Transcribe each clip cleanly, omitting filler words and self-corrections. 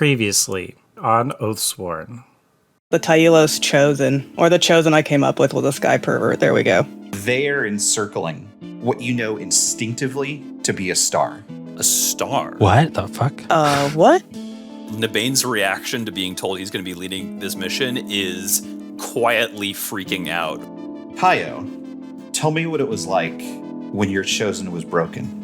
previously on Oathsworn. The Tailos chosen, or the chosen I came up with was a sky pervert. There we go. They are encircling what you know instinctively to be a star. A star? What the fuck? What? Nabain's reaction to being told he's going to be leading this mission is quietly freaking out. Kayo, tell me what it was like when your chosen was broken.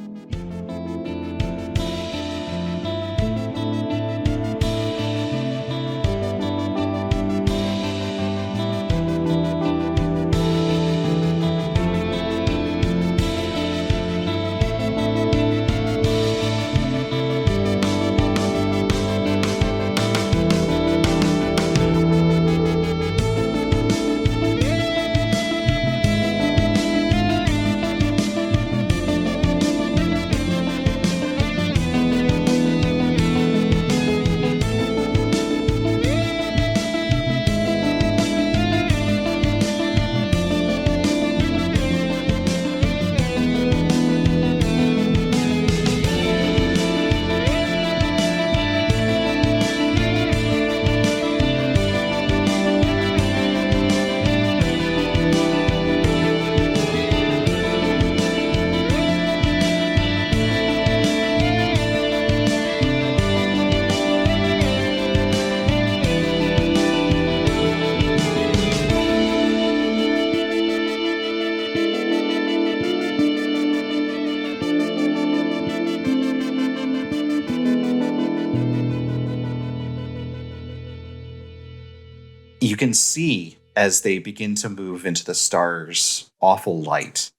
You can see as they begin to move into the star's awful light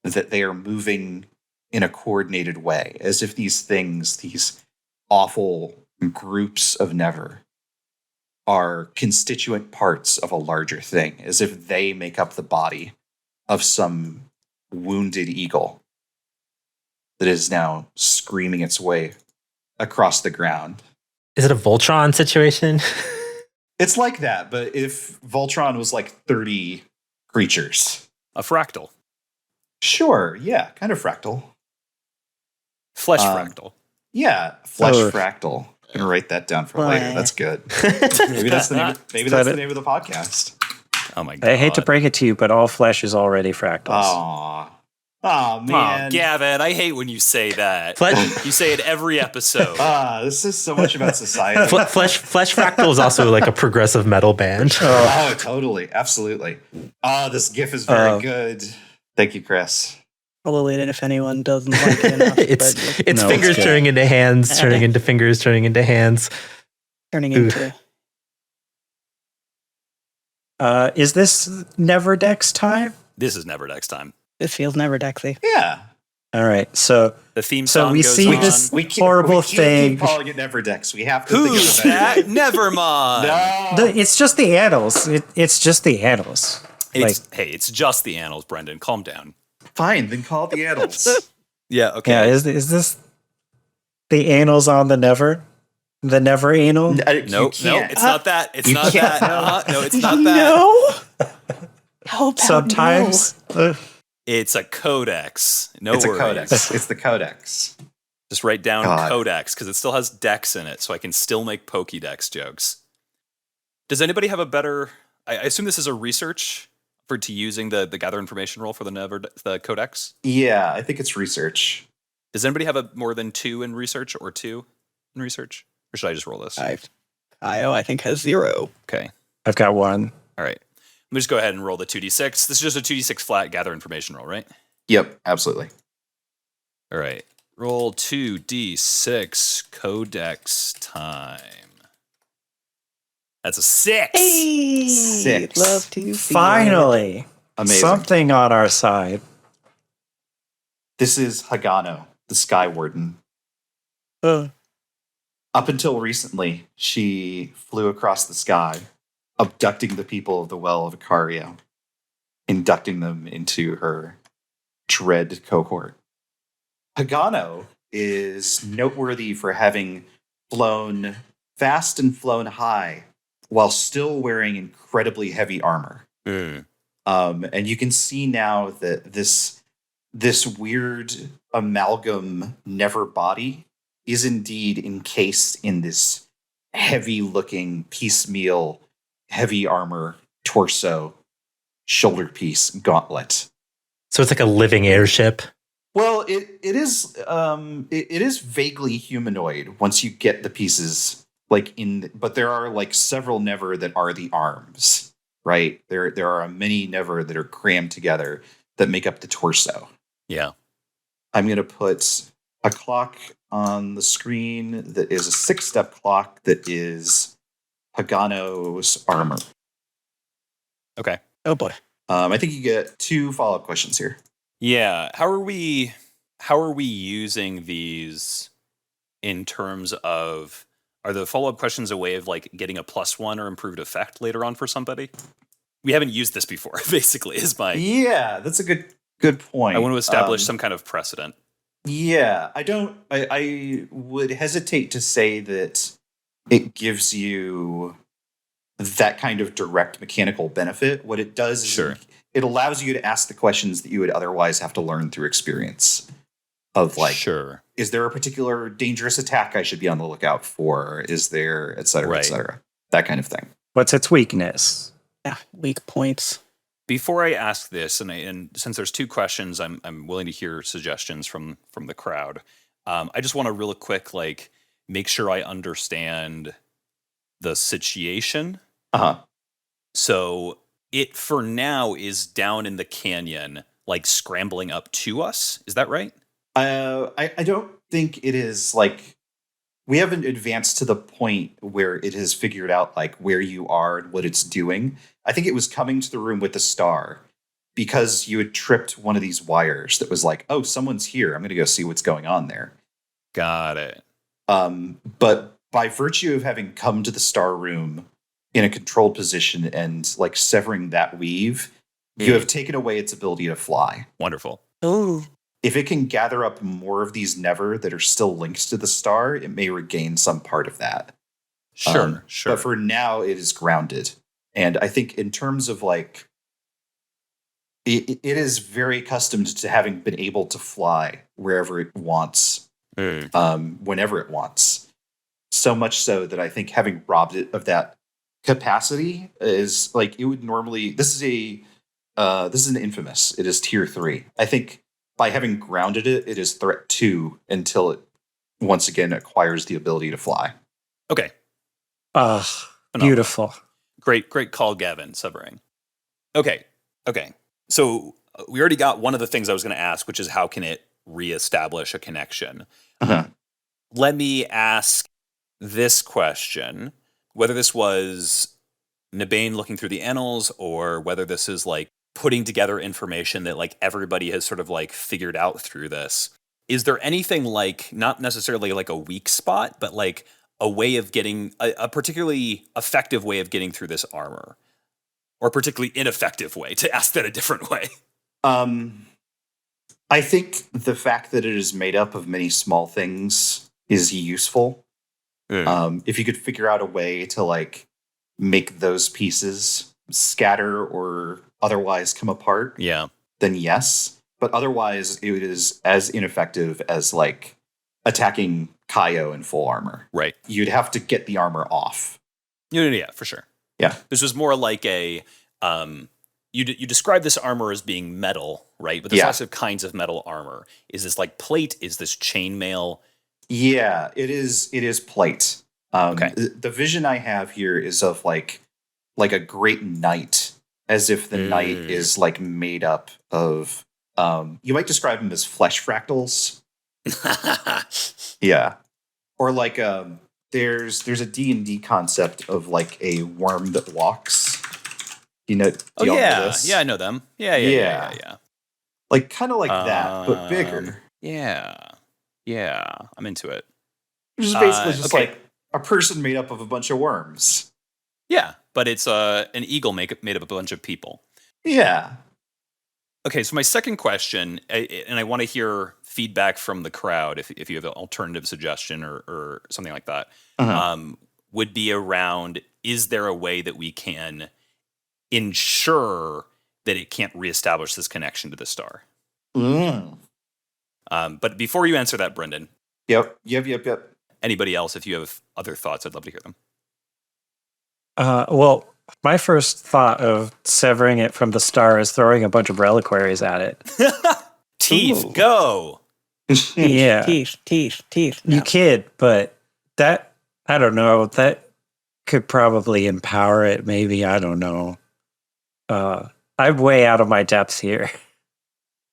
that they are moving in a coordinated way, as if these things, these awful groups of Never, are constituent parts of a larger thing, as if they make up the body of some wounded eagle that is now screaming its way across the ground. Is it a Voltron situation? It's like that, but if Voltron was like 30 creatures. A fractal. Sure, yeah, kind of fractal. Flesh fractal. Yeah, flesh fractal. I'm going to write that down for later. That's good. Maybe that's the name of the podcast. Oh my God. I hate to break it to you, but all flesh is already fractals. Oh man. Oh, Gavin, I hate when you say that. You say it every episode. This is so much about society. Flesh Fractal is also like a progressive metal band. Oh, totally. Absolutely. This GIF is very good. Thank you, Kris. Probably if anyone doesn't like it enough. It's fingers turning into hands, turning into fingers, turning into hands. Turning into... Is this Never Dex time? This is Never Dex time. This feels never Dexy. Yeah. All right. So the theme song we goes see on. this horrible thing. Keep calling it Never Dex. We have to. Who's that? Never mind. No. It's just the annals. It's just the annals. Hey, it's just the annals, Brendan. Calm down. Fine, then call it the annals. Yeah. Okay. Yeah. Is this the annals on the Never? The Never anal? No, it's not that. It's not that. No, it's not that. No. How about Sometimes. It's a codex. It's a codex. It's the codex. Just write down codex because it still has dex in it, so I can still make Pokédex jokes. Does anybody have a better? I assume this is a research to using the gather information roll for the codex. Yeah, I think it's research. Does anybody have more than 2 in research or 2 in research, or should I just roll this? Kayo, I think, has 0. Okay, I've got 1. all right. Let me just go ahead and roll the 2d6. This is just a 2d6 flat gather information roll, right? Yep, absolutely. All right. Roll 2d6 codex time. That's a 6. Hey, 6. Love to see Finally, Amazing. something on our side. This is Hagano, the Sky Warden. Up until recently, she flew across the sky, abducting the people of the Well of Icario, inducting them into her dread cohort. Hagano is noteworthy for having flown fast and flown high while still wearing incredibly heavy armor. And you can see now that this weird amalgam Never body is indeed encased in this heavy-looking, piecemeal, heavy armor, torso, shoulder piece, gauntlet. So it's like a living airship. Well, it is vaguely humanoid once you get the pieces but there are like several Never that are the arms, right? There are many Never that are crammed together that make up the torso. Yeah. I'm going to put a clock on the screen that is a 6-step clock that is Hagano's armor. Okay. Oh boy. I think you get 2 follow-up questions here. Yeah. How are we using these in terms of, are the follow-up questions a way of like getting a +1 or improved effect later on for somebody? We haven't used this before, basically, is my... Yeah, that's a good point. I want to establish some kind of precedent. Yeah, I would hesitate to say that it gives you that kind of direct mechanical benefit. What it does is it allows you to ask the questions that you would otherwise have to learn through experience. Of like, is there a particular dangerous attack I should be on the lookout for? Is there, et cetera, that kind of thing. What's its weakness? Yeah, weak points. Before I ask this, and since there's 2 questions, I'm willing to hear suggestions from the crowd. I just want to real quick make sure I understand the situation. So it for now is down in the canyon, like scrambling up to us. Is that right? I don't think it is we haven't advanced to the point where it has figured out like where you are and what it's doing. I think it was coming to the room with the star because you had tripped one of these wires that was like, oh, someone's here. I'm going to go see what's going on there. Got it. But by virtue of having come to the star room in a controlled position and like severing that weave, you have taken away its ability to fly. Wonderful. Ooh. If it can gather up more of these Never that are still linked to the star, it may regain some part of that. Sure. But for now, it is grounded. And I think in terms of like, it is very accustomed to having been able to fly wherever it wants, whenever it wants. So much so that I think having robbed it of that capacity is like, it would normally, this is an infamous. It is tier 3. I think by having grounded it, it is threat 2 until it once again acquires the ability to fly. Okay. Beautiful. Great call, Gavin, severing. Okay. So we already got one of the things I was going to ask, which is how can it reestablish a connection? Let me ask this question, whether this was Nabain looking through the annals or whether this is like putting together information that like everybody has sort of like figured out through this. Is there anything like, not necessarily like a weak spot, but like a way of getting a particularly effective way of getting through this armor, or a particularly ineffective way, to ask that a different way? I think the fact that it is made up of many small things is useful. If you could figure out a way to like make those pieces scatter or otherwise come apart, then yes. But otherwise, it is as ineffective as like attacking Kayo in full armor. Right. You'd have to get the armor off. Yeah, for sure. Yeah. This was more like a you describe this armor as being metal, right? But there's lots of kinds of metal armor. Is this like plate? Is this chainmail? Yeah, it is plate. Okay. The vision I have here is of like a great knight, as if the knight is like made up of you might describe them as flesh fractals. Yeah. Or like there's a D&D concept of like a worm that walks. Do you all know this? Yeah, I know them. Yeah. Like kind of like that, but bigger. Yeah, I'm into it. Which is basically just like a person made up of a bunch of worms. Yeah, but it's an eagle made up of a bunch of people. Yeah. Okay, so my second question, and I want to hear feedback from the crowd if you have an alternative suggestion or something like that, would be around, is there a way that we can ensure that it can't reestablish this connection to the star? But before you answer that, Brendan. Yep. Anybody else, if you have other thoughts, I'd love to hear them. Well, my first thought of severing it from the star is throwing a bunch of reliquaries at it. Teeth, Ooh. go! Yeah. Teeth. You No. kid, but that, I don't know, that could probably empower it, maybe. I don't know. I'm way out of my depths here.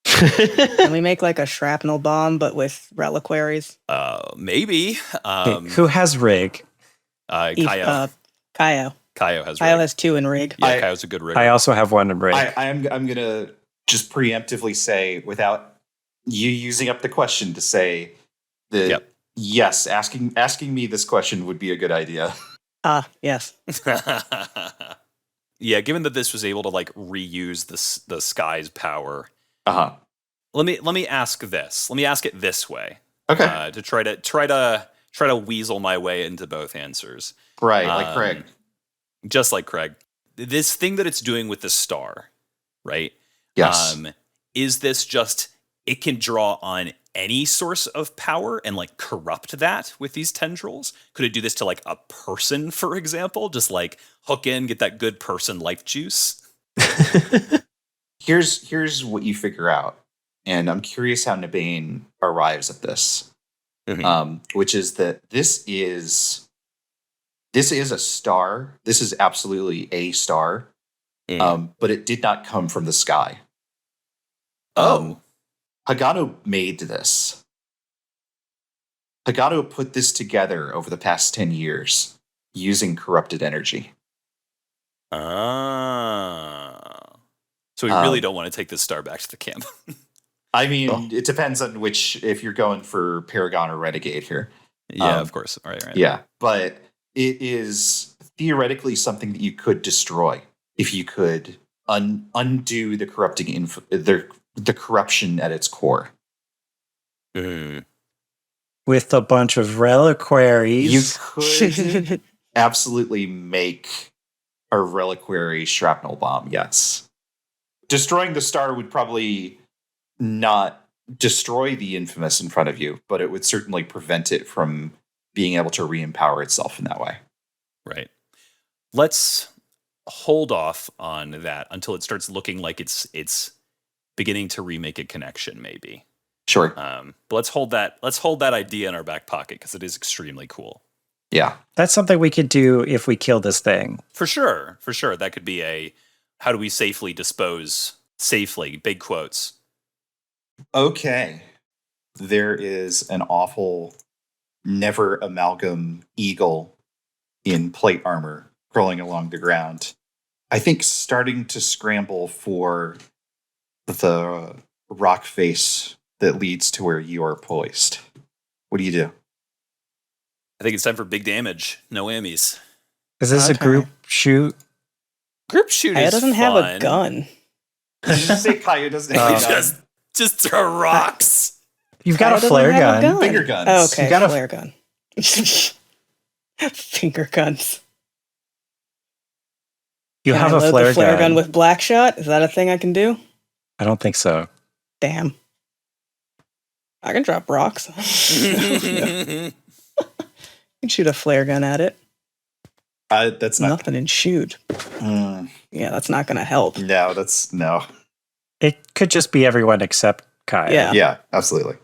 Can we make like a shrapnel bomb, but with reliquaries? Maybe. Who has rig? Kayo. Kayo. Kayo has Kayo rig. has 2 in rig. Yeah, Kayo's a good rigger. I also have one in rig. I'm gonna just preemptively say, without you using up the question, to say that yes, asking me this question would be a good idea. Yes. Yeah, given that this was able to like reuse the sky's power. Uh-huh. Let me ask this. Let me ask it this way. Okay. To try to weasel my way into both answers. Right, like Craig. Just like Craig. This thing that it's doing with the star, right? Yes. Is this just it can draw on any source of power and like corrupt that with these tendrils? Could it do this to like a person, for example? Just like hook in, get that good person life juice? Here's what you figure out, and I'm curious how Nabain arrives at this, which is that this is a star. This is absolutely a star, but it did not come from the sky. Hagano made this. Hagano put this together over the past 10 years using corrupted energy. So we really don't want to take this star back to the camp. I mean, it depends on if you're going for Paragon or Renegade here. Yeah, of course. All right. Yeah, but it is theoretically something that you could destroy if you could undo the corrupting the corruption at its core. With a bunch of reliquaries. You could absolutely make a reliquary shrapnel bomb, yes. Destroying the star would probably not destroy the infamous in front of you, but it would certainly prevent it from being able to re-empower itself in that way. Right. Let's hold off on that until it starts looking like it's beginning to remake a connection, maybe. Sure. But let's hold that idea in our back pocket because it is extremely cool. Yeah. That's something we could do if we kill this thing. For sure. That could be a how do we safely dispose safely, big quotes. Okay. There is an awful never amalgam eagle in plate armor crawling along the ground. I think starting to scramble for the rock face that leads to where you are poised. What do you do? I think it's time for big damage. No whammies. Is this a group shoot? Group shoot Kayo is doesn't have a gun. Did you just say Kayo doesn't have a gun? Just throw rocks. You've got Kayo a flare doesn't have a gun. Finger guns. Oh, okay, You got a flare gun. Finger guns. You Can have I a load flare the flare gun. gun with black shot? Is that a thing I can do? I don't think so. Damn. I can drop rocks. You can shoot a flare gun at it. That's not. Nothing in shoot. Yeah, that's not going to help. No, that's no. It could just be everyone except Kai. Yeah. Yeah, absolutely.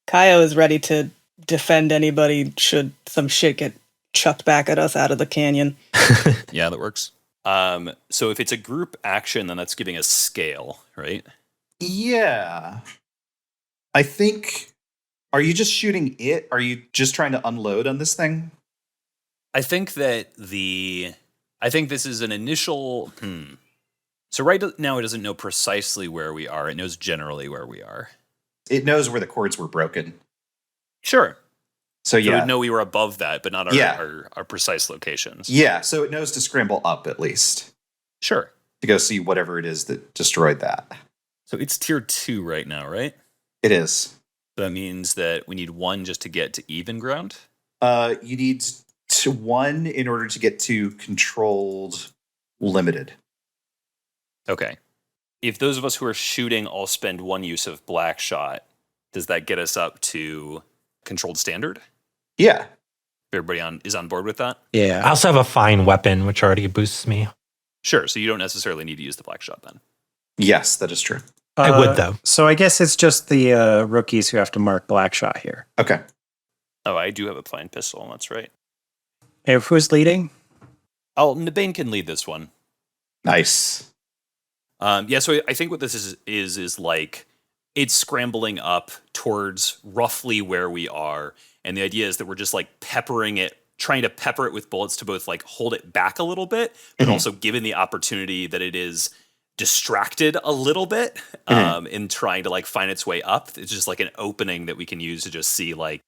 Kayo is ready to defend anybody should some shit get chucked back at us out of the canyon. Yeah, that works. So if it's a group action, then that's giving us scale, right? Yeah. I think. Are you just shooting it? Are you just trying to unload on this thing? I think this is an initial. So right now it doesn't know precisely where we are. It knows generally where we are. It knows where the cords were broken. Sure. So So it yeah. would know we were above that, but not our precise locations. Yeah, so it knows to scramble up at least Sure. to go see whatever it is that destroyed that. So it's tier 2 right now, right? It is. That means that we need 1 just to get to even ground. You need to 1 in order to get to controlled limited. Okay. If those of us who are shooting all spend 1 use of black shot, does that get us up to controlled standard? Yeah. Everybody is on board with that? I Yeah. also have a fine weapon, which already boosts me. Sure. So you don't necessarily need to use the black shot then. Yes, that is true. I would, though. So I guess it's just the rookies who have to mark black shot here. Okay. Oh, I do have a fine pistol. That's right. Hey, who's leading? Oh, Nabain can lead this one. Nice. So I think what this is like, it's scrambling up towards roughly where we are. And the idea is that we're just like trying to pepper it with bullets to both like hold it back a little bit, but also given the opportunity that it is distracted a little bit in trying to like find its way up. It's just like an opening that we can use to just see like,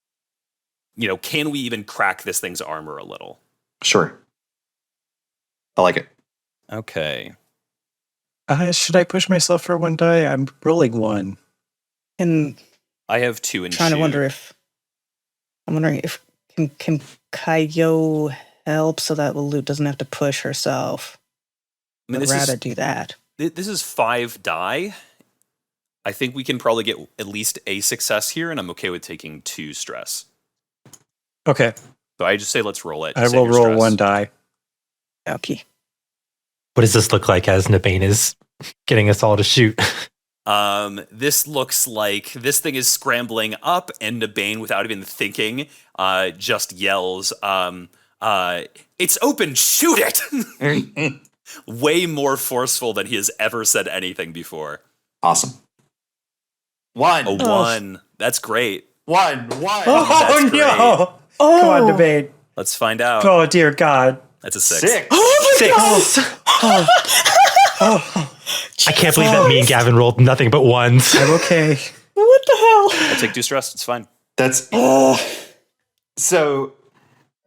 can we even crack this thing's armor a little? Sure. I like it. Okay. Should I push myself for one die? I'm rolling one. And I have 2 and I'm wondering if can Kayo help so that Waloot doesn't have to push herself. I mean, I'd rather do that. This is 5 die. I think we can probably get at least a success here, and I'm okay with taking 2 stress. Okay. So I just say let's roll it. I Save will your roll stress. one die. Okay. What does this look like as Nabain is getting us all to shoot? This looks like this thing is scrambling up, and Nabain, without even thinking, just yells, "It's open! Shoot it!" Way more forceful than he has ever said anything before. Awesome. 1. A 1. That's great. 1. Oh, That's no! Come on, debate. Let's find out. Oh, dear God. That's a 6. 6. I can't believe that me and Gavin rolled nothing but ones. I'm okay. What the hell? I'll take 2 stress. It's fine. That's so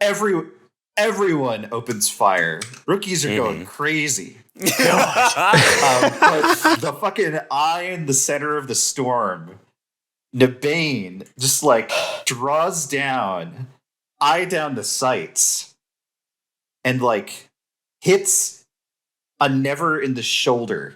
everyone opens fire. Rookies are going crazy. But the fucking eye in the center of the storm, Nabain just like draws down, eye down the sights, and like hits a never in the shoulder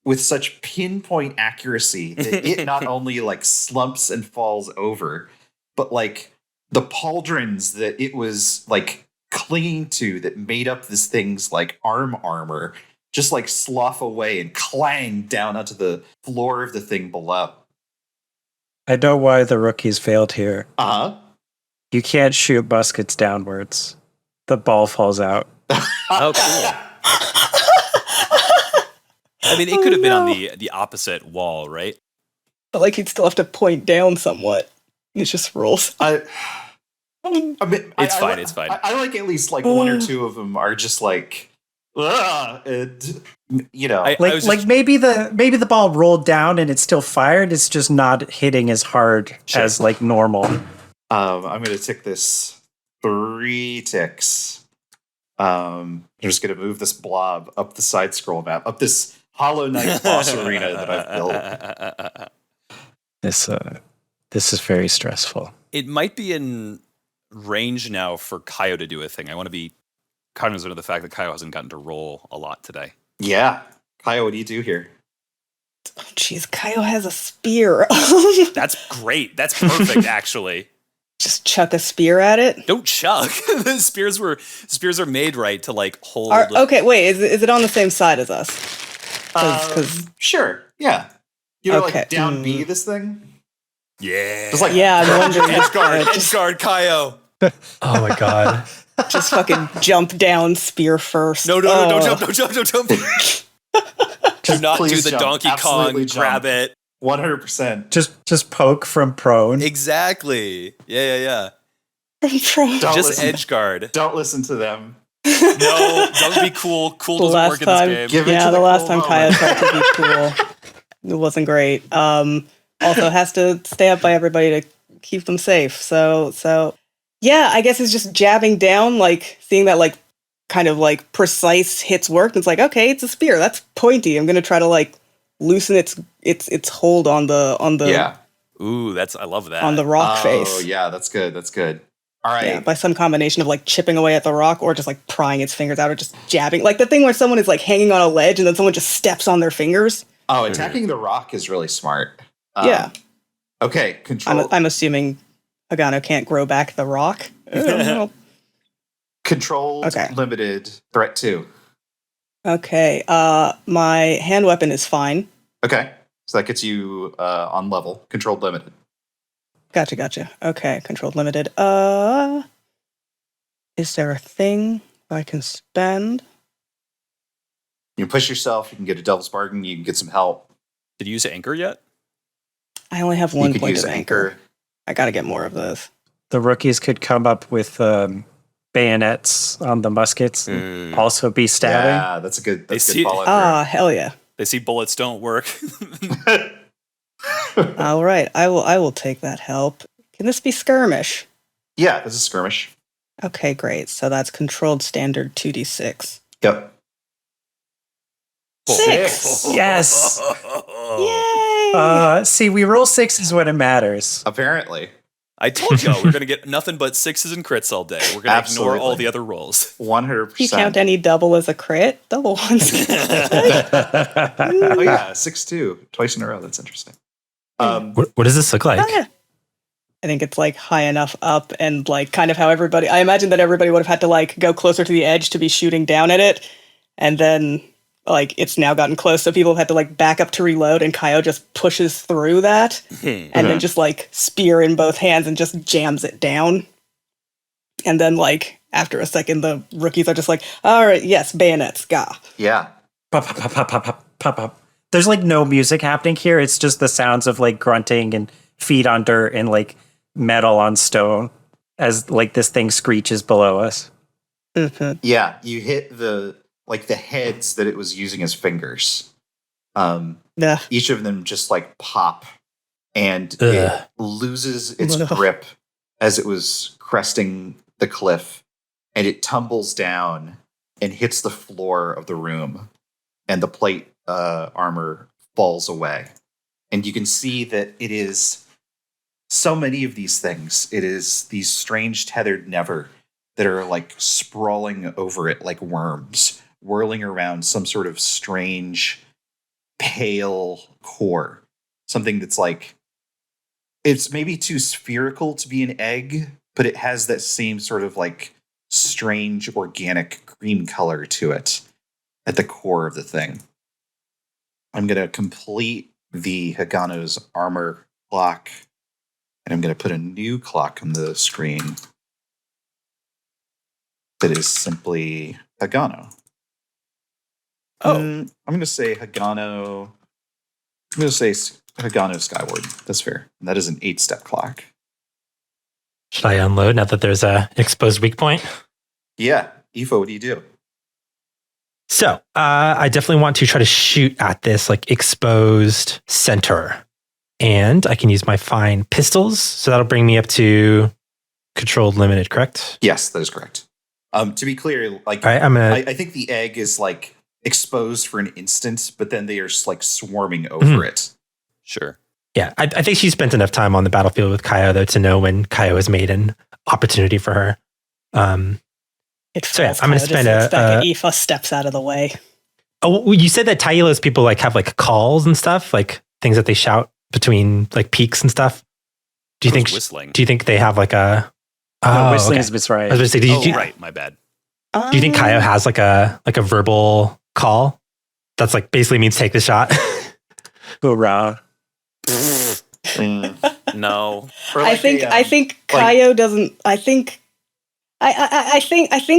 with such pinpoint accuracy that it not only like slumps and falls over, but like the pauldrons that it was like clinging to that made up this thing's like armor just like slough away and clang down onto the floor of the thing below. I know why the rookies failed here. You can't shoot muskets downwards. The ball falls out. Oh, cool. I mean, it could have been on the opposite wall, right? But like he'd still have to point down somewhat. It just rolls. I mean, It's fine. It's fine. I like at least like 1 or 2 of them are just like, and, I was Like maybe the ball rolled down and it's still fired. It's just not hitting as hard as like normal. I'm going to tick this 3 ticks. I'm just going to move this blob up the side scroll map, up this Hollow Knight boss arena that I've built. This is very stressful. It might be in range now for Kayo to do a thing. I want to be cognizant of the fact that Kayo hasn't gotten to roll a lot today. Yeah. Kayo, what do you do here? Oh, jeez, Kayo has a spear. That's great. That's perfect, actually. Just chuck a spear at it. Don't chuck. The spears are made right to like hold. Okay, wait. Is it on the same side as us? Sure. Yeah. You know, Okay. like down B this thing? Yeah. Just like Yeah, I'm wondering. Edge guard, Kayo. Oh my god. Just fucking jump down, spear first. No, don't jump. Do not do Please the jump. Donkey Absolutely Kong jump. grab it. 100%. Just poke from prone. Exactly. Yeah. Don't Just listen. edge guard. Don't listen to them. No, don't be cool. Cool The doesn't last work time, in this game. Give it yeah, to the the last cool time Kayo moment. tried to be cool, it wasn't great. Also has to stay up by everybody to keep them safe. So yeah, I guess it's just jabbing down, like seeing that like kind of like precise hits work. It's like, okay, it's a spear. That's pointy. I'm gonna try to like loosen its hold on the Yeah. Ooh, I love that. on the rock face. Oh, yeah. That's good. All right. Yeah, by some combination of like chipping away at the rock or just like prying its fingers out or just jabbing. Like the thing where someone is like hanging on a ledge and then someone just steps on their fingers. Oh, attacking the rock is really smart. Yeah. Okay. Control. I'm assuming Hagano can't grow back the rock. I'll Controlled, limited, threat 2. Okay. My hand weapon is fine. Okay. So that gets you on level. Controlled, limited. Gotcha. Okay, controlled, limited. Is there a thing I can spend? You can push yourself. You can get a Devil's Bargain. You can get some help. Did you use Anchor yet? I only have 1 You could point use of anchor. I gotta get more of those. The rookies could come up with bayonets on the muskets. Also be stabbing. Yeah, that's a good follow-through. Hell yeah. They see bullets don't work. All right, I will take that help. Can this be skirmish? Yeah, this is skirmish. Okay, great. So that's controlled standard 2d6. Yep. 6. Yes. Yay! See, we roll 6s when it matters. Apparently. I told y'all we're going to get nothing but 6s and crits all day. We're going to ignore all the other rolls. 100%. You count any double as a crit? Double ones. Oh yeah, 6-2. Twice in a row. That's interesting. What does this look like? Oh, yeah. I think it's like high enough up and like kind of how everybody, I imagine that everybody would have had to like go closer to the edge to be shooting down at it. And then like it's now gotten close. So people have had to like back up to reload and Kayo just pushes through that and then just like spear in both hands and just jams it down. And then like after a second, the rookies are just like, all right, yes, bayonets, ga. Yeah. Pop, pop, pop, pop, pop, pop, pop, pop. There's like no music happening here. It's just the sounds of like grunting and feet on dirt and like metal on stone as like this thing screeches below us. Mm-hmm. Yeah, you hit the heads that it was using as fingers. Each of them just like pop and it loses its grip as it was cresting the cliff and it tumbles down and hits the floor of the room and the plate armor falls away. And you can see that it is so many of these things. It is these strange tethered never that are like sprawling over it like worms, whirling around some sort of strange, pale core. Something that's like, it's maybe too spherical to be an egg, but it has that same sort of like strange organic cream color to it at the core of the thing. I'm going to complete the Hagano's armor clock, and I'm going to put a new clock on the screen that is simply Hagano. I'm going to say Hagano. I'm going to say Hagano Sky Warden. That's fair. And that is an 8-step clock. Should I unload now that there's an exposed weak point? Yeah. Aoife, what do you do? So, I definitely want to try to shoot at this like exposed center. And I can use my fine pistols. So that'll bring me up to controlled limited, correct? Yes, that is correct. To be clear, like right, I think the egg is like exposed for an instant, but then they are just like swarming over it. Sure. Yeah, I think she spent enough time on the battlefield with Kayo, though, to know when Kayo has made an opportunity for her. I'm going to spend Aoife steps out of the way. Oh, you said that Tailos people like have like calls and stuff, like things that they shout between like peaks and stuff. Do you think whistling? Do you think they have like a? No, whistling is right. I was going to say, right, my bad. Do you think Kayo has like a verbal call that's like basically means take the shot? Hoorah! No, I think Kayo doesn't. I think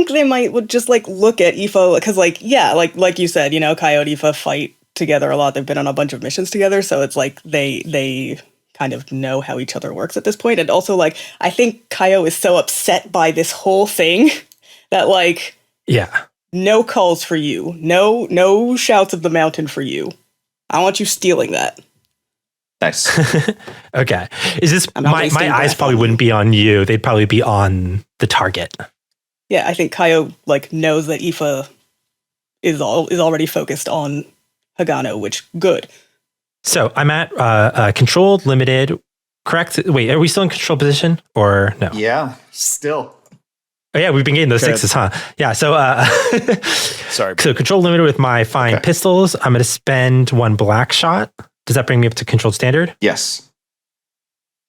they would just like look at Aoife because like you said, Kayo and Aoife fight together a lot. They've been on a bunch of missions together, so it's like they kind of know how each other works at this point. And also like I think Kayo is so upset by this whole thing that like no calls for you, no shouts of the mountain for you. I want you stealing that. Nice. Okay. Is this my eyes probably wouldn't be on you. They'd probably be on the target. Yeah, I think Kayo like knows that Aoife is already focused on Hagano, which good. So I'm at controlled limited, correct? Wait, are we still in control position or no? Yeah, still. Oh yeah, we've been getting those sixes, huh? Yeah, so sorry. So control limited with my fine pistols. I'm going to spend 1 black shot. Does that bring me up to controlled standard? Yes.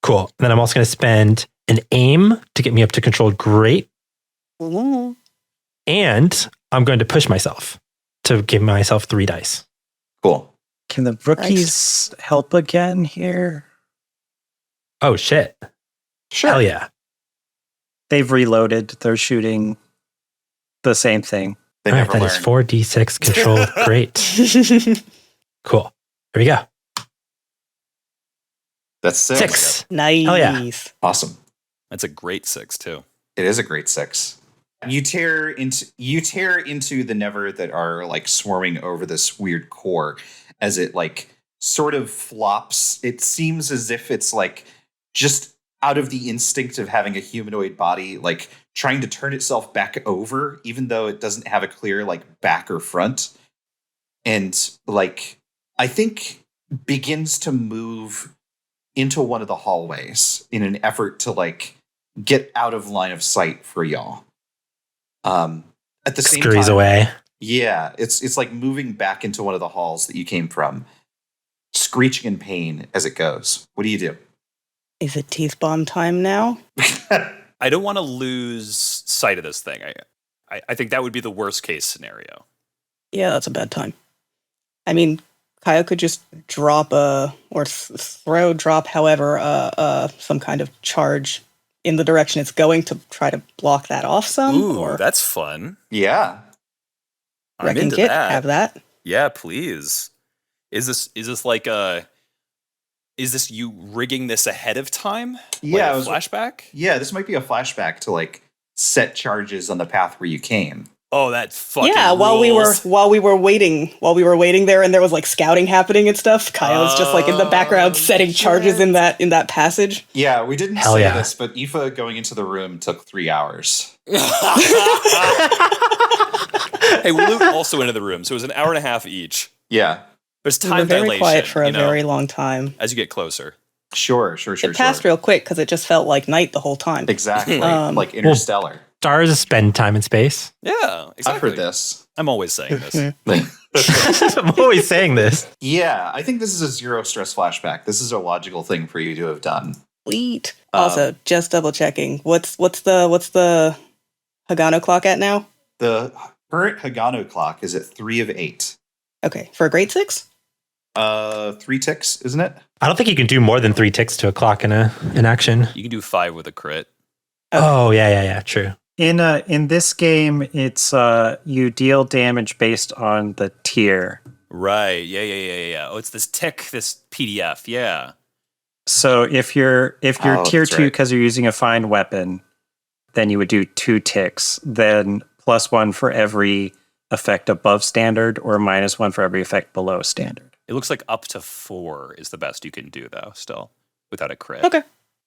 Cool. And then I'm also going to spend an aim to get me up to controlled great. Mm-hmm. And I'm going to push myself to give myself 3 dice. Cool. Can the rookies help again here? Oh, shit. Sure. Hell yeah. They've reloaded. They're shooting the same thing. They All right, never that is learn. 4d6 controlled. Great. Cool. Here we go. That's 6. Nice. Hell yeah. Awesome. That's a great 6 too. It is a great 6. You tear into the never that are like swarming over this weird core as it like sort of flops. It seems as if it's like just out of the instinct of having a humanoid body, like trying to turn itself back over, even though it doesn't have a clear like back or front. And like, I think begins to move into one of the hallways in an effort to like get out of line of sight for y'all. At the same Scurries time, away. yeah, it's like moving back into one of the halls that you came from, screeching in pain as it goes. What do you do? Is it teeth bomb time now? I don't want to lose sight of this thing. I think that would be the worst case scenario. Yeah, that's a bad time. I mean, Kayo could just drop drop, however, some kind of charge in the direction it's going to try to block that off some. Ooh, or that's fun. Yeah. I'm Wrecking into Kit, that. have that. Yeah, please. Is this like is this you rigging this ahead of time? Yeah, Like a flashback? Yeah, this might be a flashback to like set charges on the path where you came. Oh, that fucking Yeah, while we were waiting there, and there was like scouting happening and stuff. Kayo's just like in the background setting charges in that passage. Yeah, we didn't Hell say yeah. this, but Aoife going into the room took 3 hours. Hey, Waloot also into the room, so it was an hour and a half each. Yeah, There's We were time very dilation. quiet for a you know, very long time. as you get closer. sure. It passed real quick because it just felt like night the whole time. Exactly, Um, like Interstellar. Stars spend time in space. Yeah, exactly. I've heard this. I'm always saying this. I'm always saying this. Yeah, I think this is a zero stress flashback. This is a logical thing for you to have done. Sweet. Also, just double checking. What's the Hagano clock at now? The current Hagano clock is at 3 of 8. Okay, for a grade 6? 3 ticks, isn't it? I don't think you can do more than 3 ticks to a clock in action. You can do 5 with a crit. Oh, yeah, true. In this game, it's you deal damage based on the tier. Right. Yeah. Oh, it's this tick, this PDF. Yeah. So if you're Oh, tier that's 2 right. because you're using a fine weapon, then you would do 2 ticks, then +1 for every effect above standard, or -1 for every effect below standard. It looks like up to 4 is the best you can do, though, still, without a crit. Okay.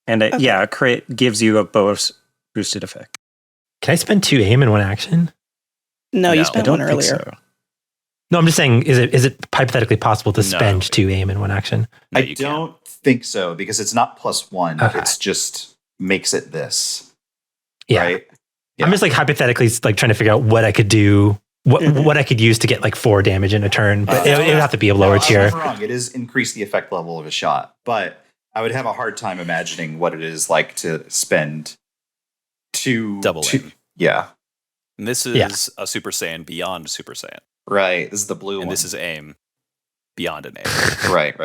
And Okay. a crit gives you a boosted effect. Can I spend 2 aim in one action? No, you No. spent I don't one think earlier. so. No, I'm just saying, is it hypothetically possible to No. spend 2 aim in one action? No, I you can't. don't think so, because it's not +1. Okay. It's just makes it this. Yeah. Right? Yeah. I'm just like hypothetically like trying to figure out what I could do, Mhm. what I could use to get like 4 damage in a turn, but it would have to be a lower No, tier. I'm not wrong. It is increase the effect level of a shot, but I would have a hard time imagining what it is like to spend 2 Double two- aim. Yeah, And this is Yeah. a Super Saiyan beyond Super Saiyan. right. This is the blue And one. this is aim beyond an aim. right.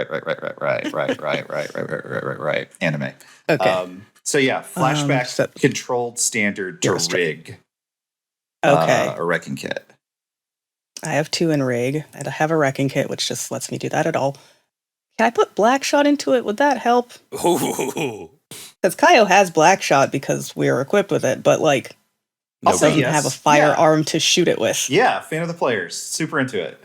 Anime. Okay. So yeah, flashback so- controlled standard to Illustrate. rig. Okay. A wrecking kit. I have 2 in rig. I have a wrecking kit, which just lets me do that at all. Can I put black shot into it? Would that help? Ooh. Because Kayo has black shot because we're equipped with it, but like No, Also, doesn't yes. have a firearm to shoot it with. Yeah, fan of the players. Super into it.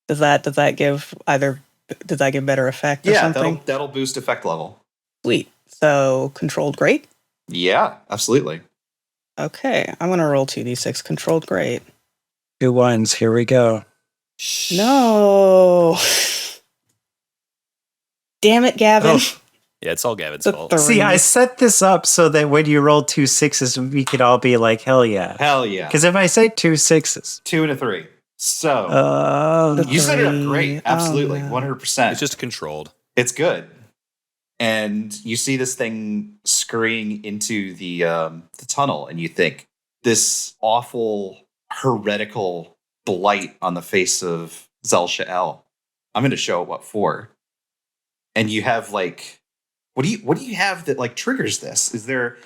Does that give better effect or Yeah, something? that'll boost effect level. Sweet. So controlled great. Yeah, absolutely. Okay, I'm gonna roll 2d6 controlled great. 2 1s. Here we go. No. Damn it, Gavin. Oh. Yeah, it's all Gavin's The fault. third- See, I set this up so that when you roll 2 6s, we could all be like, hell yeah. Hell yeah. Because if I say 2 6s, 2 and a 3. So The you set it up three. great. Absolutely. Oh, no. 100%. It's just controlled. It's good. And you see this thing scurrying into the tunnel, and you think, this awful heretical blight on the face of Zelsha'el. I'm going to show it what for. And you have like, what do you have that like triggers this? Is there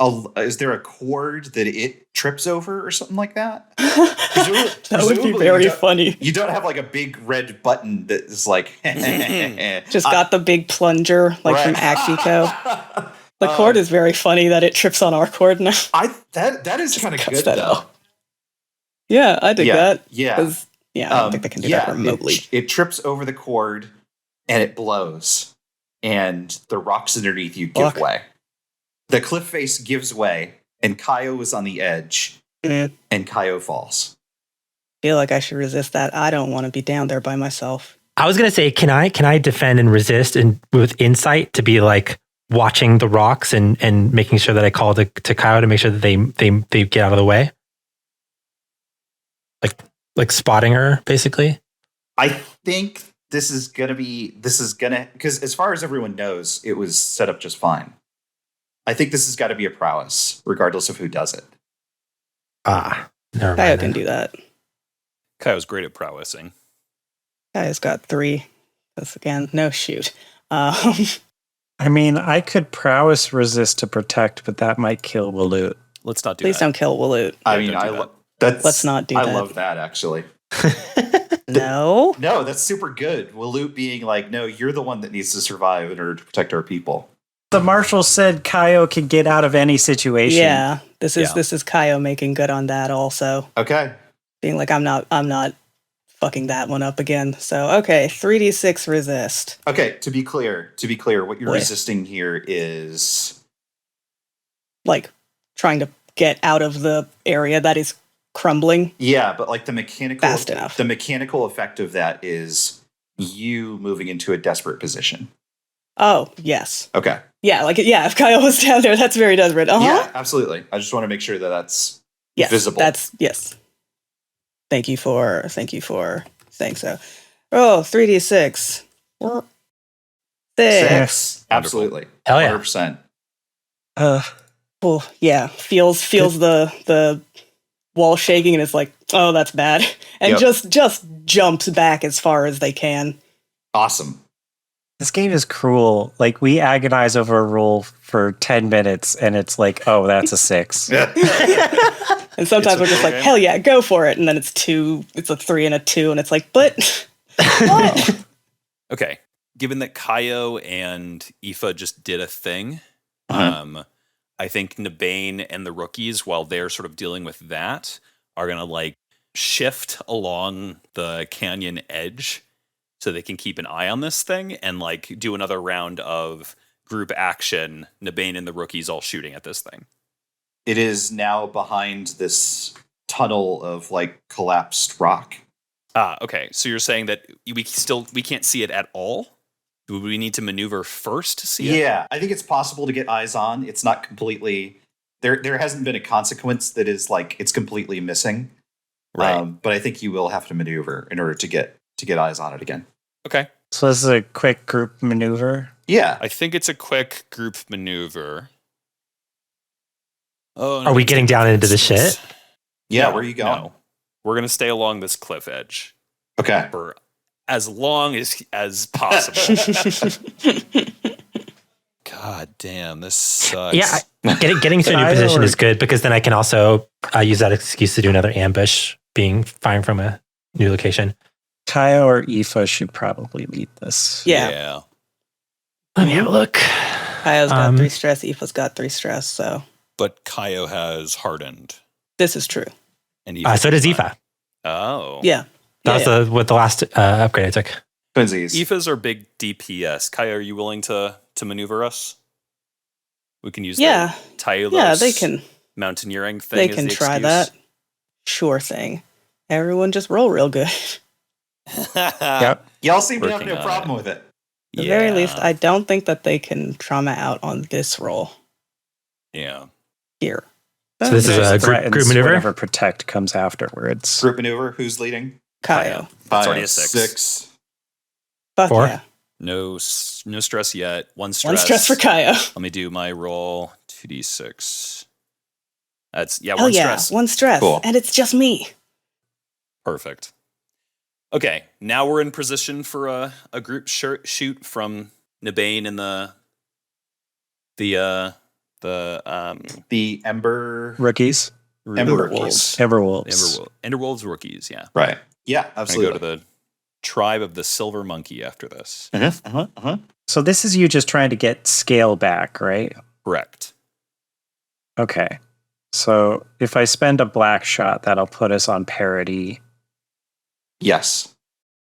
a cord that it trips over or something like that? That would be very funny. You don't have like a big red button that is like just got the big plunger like from Akshiko. The cord is very funny that it trips on our cord now. That is kind of good though. Yeah, I dig that. Yeah. I don't think they can do that remotely. It trips over the cord and it blows, and the rocks underneath you give way. The cliff face gives way, and Kayo is on the edge, and Kayo falls. I feel like I should resist that. I don't want to be down there by myself. I was gonna say, can I defend and resist and with insight to be like watching the rocks and making sure that I call to Kayo to make sure that they get out of the way, like spotting her basically. I think this is gonna because as far as everyone knows, it was set up just fine. I think this has got to be a prowess, regardless of who does it. Never mind. Kayo can do that. Kayo's great at prowessing. Kayo's got 3. That's again, no shoot. I mean, I could prowess resist to protect, but that might kill Waloot. Let's not do Please that. don't kill Waloot. I mean, let's not do that. I love that actually. No, that's super good. Waloot being like, no, you're the one that needs to survive in order to protect our people. The marshal said Kayo can get out of any situation. Yeah, this is Kayo making good on that also. Okay. Being like, I'm not fucking that one up again. So, okay, 3d6 resist. Okay, to be clear, what you're resisting here is like trying to get out of the area that is crumbling. Yeah, but like the mechanical fast enough. The mechanical effect of that is you moving into a desperate position. Oh, yes. Okay. Yeah, if Kayo was down there, that's very desperate. Yeah, absolutely. I just want to make sure that that's visible. Yes. Thank you for saying so. Oh, 3d6. 6. Absolutely. Hell yeah. 100%. Oh, yeah. Feels the wall shaking and it's like, oh, that's bad. And just jumps back as far as they can. Awesome. This game is cruel. Like, we agonize over a rule for 10 minutes, and it's like, oh, that's a 6. And sometimes we're just like, hell yeah, go for it. And then it's a 3 and a 2, and it's like, but what? Okay. Given that Kayo and Aoife just did a thing, I think Nabain and the rookies, while they're sort of dealing with that, are going to like shift along the canyon edge so they can keep an eye on this thing and like do another round of group action, Nabain and the rookies all shooting at this thing. It is now behind this tunnel of like collapsed rock. Okay. So you're saying that we can't see it at all? Do we need to maneuver first to see it? Yeah, I think it's possible to get eyes on. It's not completely there hasn't been a consequence that is like it's completely missing. Right. But I think you will have to maneuver in order to get eyes on it again. Okay. So this is a quick group maneuver? Yeah. I think it's a quick group maneuver. Oh, Are we getting down into the shit? Yeah, No, where are you going? no. We're going to stay along this cliff edge Okay. for as long as possible. God damn, this sucks. Yeah, getting to a new position is good because then I can also use that excuse to do another ambush, firing from a new location. Kayo or Aoife should probably lead this. Yeah. Let me have a look. Kayo's got 3 stress, Aoife's got 3 stress, so. But Kayo has hardened. This is true. And So does Aoife. Oh. Yeah. That was what the last upgrade I took. Twinsies. Aoife's are big DPS. Kayo, are you willing to maneuver us? We can use the Tailos they can. mountaineering thing. They as can the try excuse. that. Sure thing. Everyone just roll real good. Yep. Y'all seem to have Working no on problem with it. At the very least, I don't think that they can trauma out on this roll Yeah. here. So this is a group maneuver? Whatever protect comes afterwards. Group maneuver. Who's leading? Kayo. It's already a Kayo. 6. 6. Fuck 4? yeah. No stress yet. One stress. One stress for Kayo. Let me do my roll. 2d6. That's Oh one yeah, stress. 1 stress. Cool. And it's just me. Perfect. Okay, now we're in position for a group shoot from Nabain and The Ember Rookies. Ember Wolves. Wolves. Ember Wolves. Ember Wolves rookies, yeah. Right. Yeah, I'm gonna absolutely. go to the tribe of the Silver Monkey after this. So this is you just trying to get scale back, right? Correct. Okay. So if I spend a black shot, that'll put us on parity. Yes.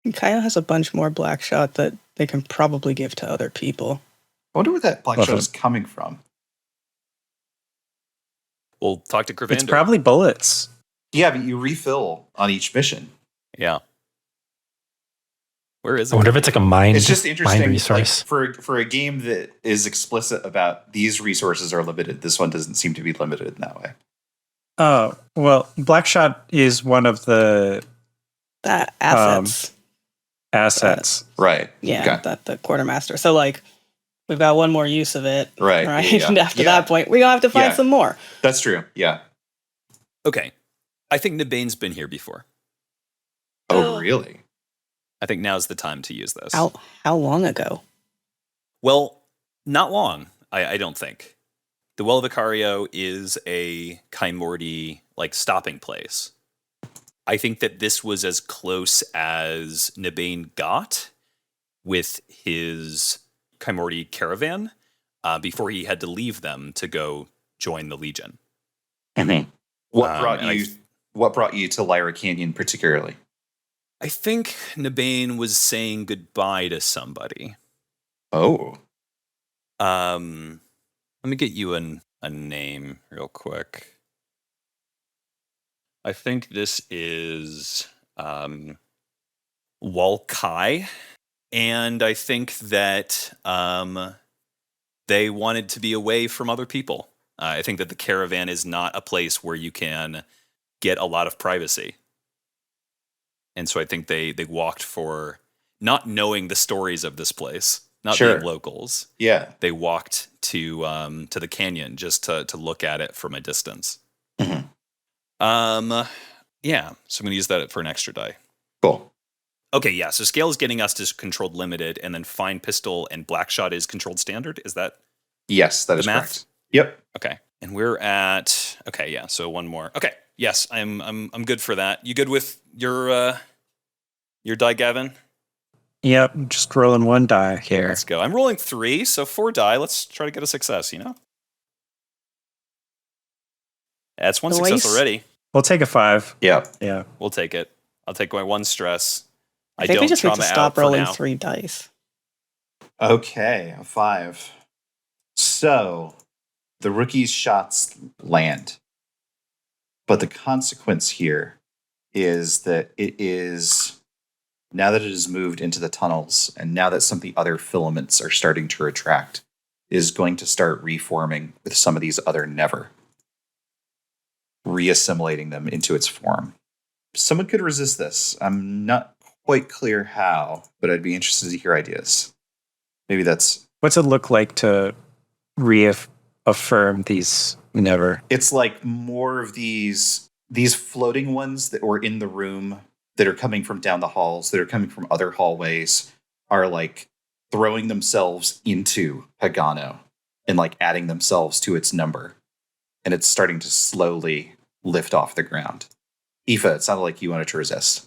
Kayo has a bunch more black shot that they can probably give to other people. I wonder where that black Well, shot is coming from. We'll talk to Cravander. It's probably bullets. Yeah, but you refill on each mission. Yeah. Where is it? I wonder if it's like a mind. It's just interesting, mind resource. for a game that is explicit about these resources are limited. This one doesn't seem to be limited in that way. Oh, well, black shot is one of the That assets. assets. Right. Yeah, Okay. that the quartermaster. So like we've got one more use of it. Right. Right. Yeah, And after yeah. that point, we're gonna have to find Yeah. some more. That's true. Yeah. Okay. I think Nabain's been here before. Oh, really? I think now's the time to use this. How long ago? Well, not long, I don't think. The Well of Icario is a Kaimorti like stopping place. I think that this was as close as Nabain got with his Kaimorti caravan before he had to leave them to go join the Legion. What brought and you? What brought you to Lyra Canyon particularly? I think Nabain was saying goodbye to somebody. Oh, Let me get you a name real quick. I think this is Walkai, and I think that they wanted to be away from other people. I think that the caravan is not a place where you can get a lot of privacy. And so I think they walked for not knowing the stories of this place, not Sure. being locals. yeah. They walked to the canyon just to look at it from a distance. Mhm. Yeah. So I'm gonna use that for an extra die. Cool. Okay, yeah. So scale is getting us to controlled limited, and then fine pistol and black shot is controlled standard. Is that Yes, that the is math? correct. Yep. Okay? And we're at yeah. So one more. Okay. Yes, I'm good for that. You good with your die, Gavin? Yep, just rolling one die here. Let's go. I'm rolling 3, so 4 die. Let's try to get a success. That's one success Nice. already. We'll take a 5. Yep. Yeah. We'll take it. I'll take my 1 stress. I think we just need to trauma out stop for rolling now. 3 dice. Okay, a 5. So the rookie's shots land. But the consequence here is that it is, now that it has moved into the tunnels, and now that some of the other filaments are starting to retract, is going to start reforming with some of these other never, reassimilating them into its form. Someone could resist this. I'm not quite clear how, but I'd be interested to hear ideas. Maybe that's... What's it look like to reaffirm these never? It's like more of these floating ones that were in the room that are coming from down the halls, that are coming from other hallways, are like throwing themselves into Hagano and like adding themselves to its number. And it's starting to slowly lift off the ground. Aoife, it sounded like you wanted to resist.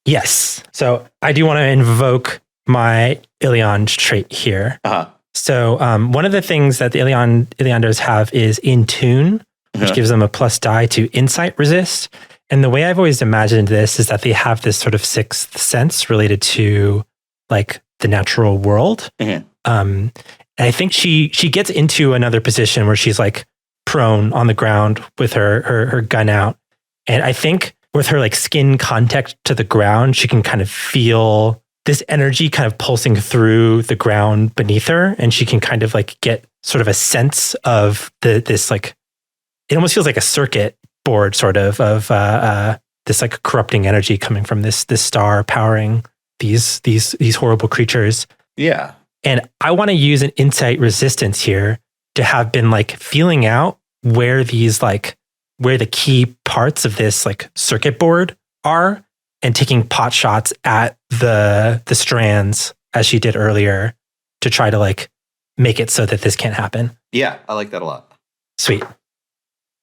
Yes. So I do want to invoke my Ilion trait here. Uh-huh. So one of the things that the Ilianders have is in tune, which gives them a plus die to insight resist. And the way I've always imagined this is that they have this sort of sixth sense related to like the natural world. Mhm. And I think she gets into another position where she's like prone on the ground with her gun out. And I think with her like skin contact to the ground, she can kind of feel this energy kind of pulsing through the ground beneath her. And she can kind of like get sort of a sense of this like, it almost feels like a circuit board sort of this like corrupting energy coming from this star powering these horrible creatures. Yeah. And I want to use an insight resistance here to have been like feeling out where these like where the key parts of this like circuit board are and taking pot shots at the strands as she did earlier to try to like make it so that this can't happen. Yeah, I like that a lot. Sweet.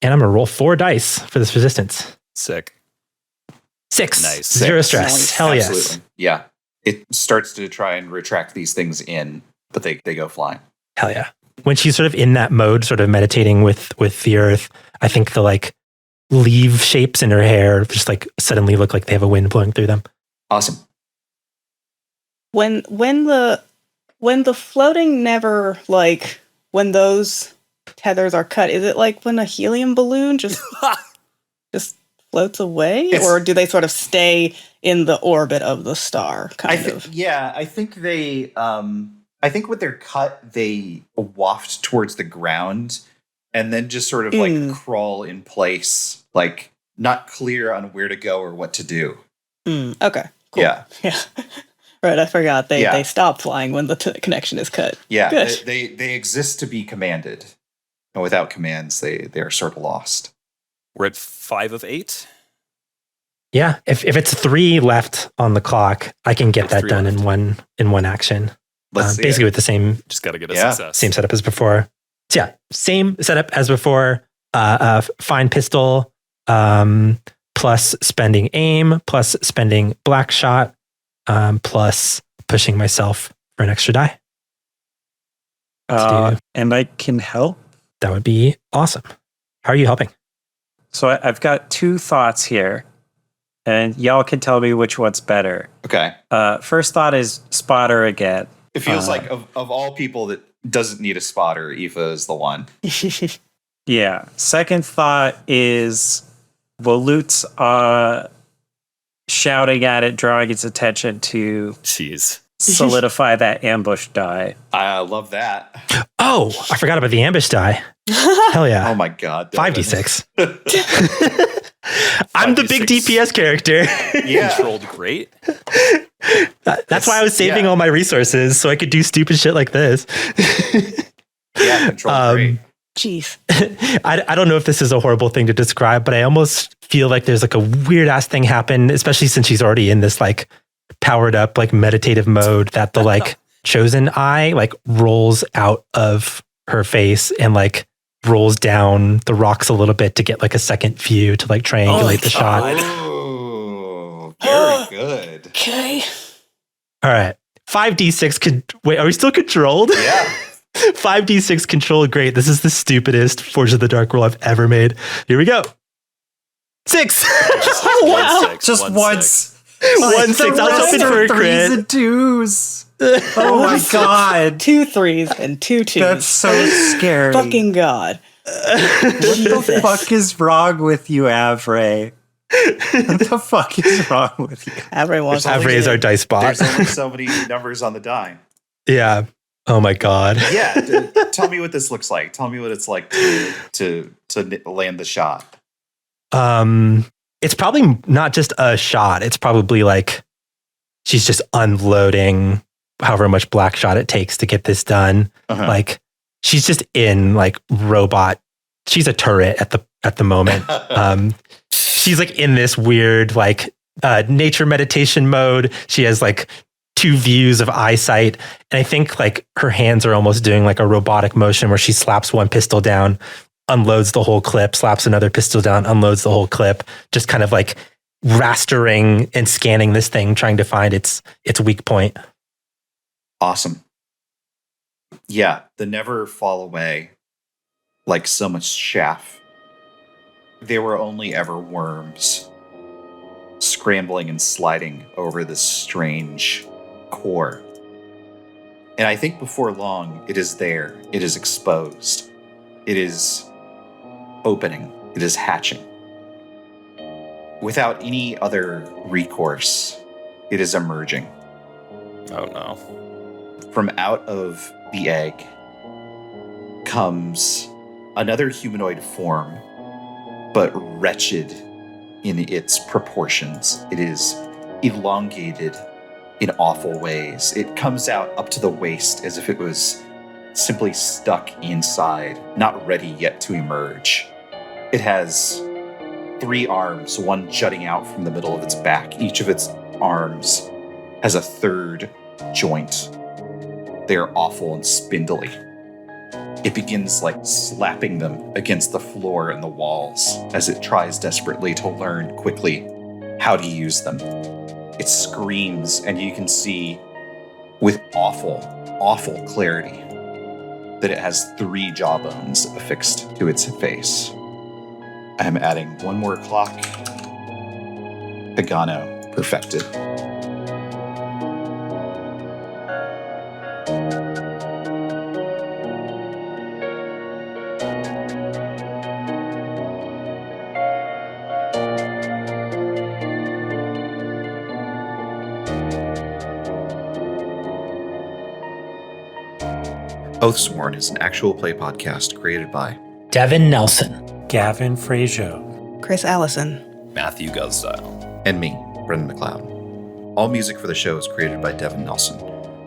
And I'm going to roll 4 dice for this resistance. Sick. 6. Nice. 0 stress. Nice. Hell yes. Absolutely. Yeah. It starts to try and retract these things in, but they go flying. Hell yeah. When she's sort of in that mode, sort of meditating with the earth, I think the like leaf shapes in her hair just like suddenly look like they have a wind blowing through them. Awesome. When the floating never, like, when those tethers are cut, is it like when a helium balloon just floats away? Or do they sort of stay in the orbit of the star, kind of? Yeah, I think they I think when they're cut, they waft towards the ground and then just sort of like crawl in place, like not clear on where to go or what to do. Okay, cool. Yeah. Right, I forgot. They stop flying when the connection is cut. Yeah, Good. they exist to be commanded. And without commands, they are sort of lost. We're at 5 of 8. Yeah, if it's 3 left on the clock, I can get that done in one action. Basically with the same, just got to get a success. Same setup as before. So yeah, same setup as before. Fine pistol, plus spending aim, plus spending black shot, plus pushing myself for an extra die. And I can help. That would be awesome. How are you helping? So I've got 2 thoughts here, and y'all can tell me which one's better. Okay. First thought is spotter again. It feels like of all people that doesn't need a spotter, Aoife is the one. Yeah. Second thought is Waloot's shouting at it, drawing its attention to solidify that ambush die. I love that. Oh, I forgot about the ambush die. Hell yeah. Oh my God. 5d6. I'm the big DPS character. Yeah. Controlled great. That's why I was saving all my resources so I could do stupid shit like this. Yeah, controlled great. Jeez. I don't know if this is a horrible thing to describe, but I almost feel like there's like a weird ass thing happen, especially since she's already in this like powered up like meditative mode, that the like chosen eye like rolls out of her face and like rolls down the rocks a little bit to get like a second view to like triangulate the shot. Oh, very good. Okay. All right. 5d6 wait, are we still controlled? Yeah. 5d6 control. Great. This is the stupidest Forge of the Dark roll I've ever made. Here we go. 6. Wow. Just once. 1 6. I was hoping for a crit. 3s and 2s. Oh my God. 2 3s and 2 2s. That's so scary. Fucking God. What the fuck is wrong with you, Avray? What the fuck is wrong with you? Avray is our dice bot. There's only so many numbers on the die. Yeah. Oh my God. Yeah. Tell me what this looks like. Tell me what it's like to land the shot. It's probably not just a shot. It's probably like she's just unloading however much black shot it takes to get this done. Uh-huh. Like she's just in like robot. She's a turret at the moment. She's like in this weird like nature meditation mode. She has like 2 views of eyesight, and I think like her hands are almost doing like a robotic motion where she slaps one pistol down, unloads the whole clip, slaps another pistol down, unloads the whole clip, just kind of like rastering and scanning this thing, trying to find its weak point. Awesome. Yeah, the never fall away like so much chaff. They were only ever worms scrambling and sliding over this strange core. And I think before long, it is there. It is exposed. It is opening. It is hatching. Without any other recourse, it is emerging. Oh no. From out of the egg comes another humanoid form, but wretched in its proportions. It is elongated in awful ways. It comes out up to the waist as if it was simply stuck inside, not ready yet to emerge. It has 3 arms, one jutting out from the middle of its back. Each of its arms has a 3rd joint. They are awful and spindly. It begins slapping them against the floor and the walls as it tries desperately to learn quickly how to use them. It screams, and you can see with awful, awful clarity that it has 3 jawbones affixed to its face. I am adding 1 more clock. Hagano perfected. Oathsworn is an actual play podcast created by Devin Nelson, Gavin Fregeau, Kris Allison, Matthew Guzdial, and me, Brendan McLeod. All music for the show is created by Devin Nelson.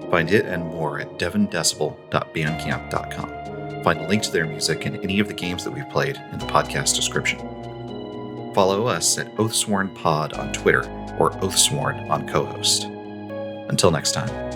Find it and more at devindecibel.bandcamp.com. Find a link to their music and any of the games that we've played in the podcast description. Follow us at Oathsworn Pod on Twitter or Oathsworn on co-host. Until next time.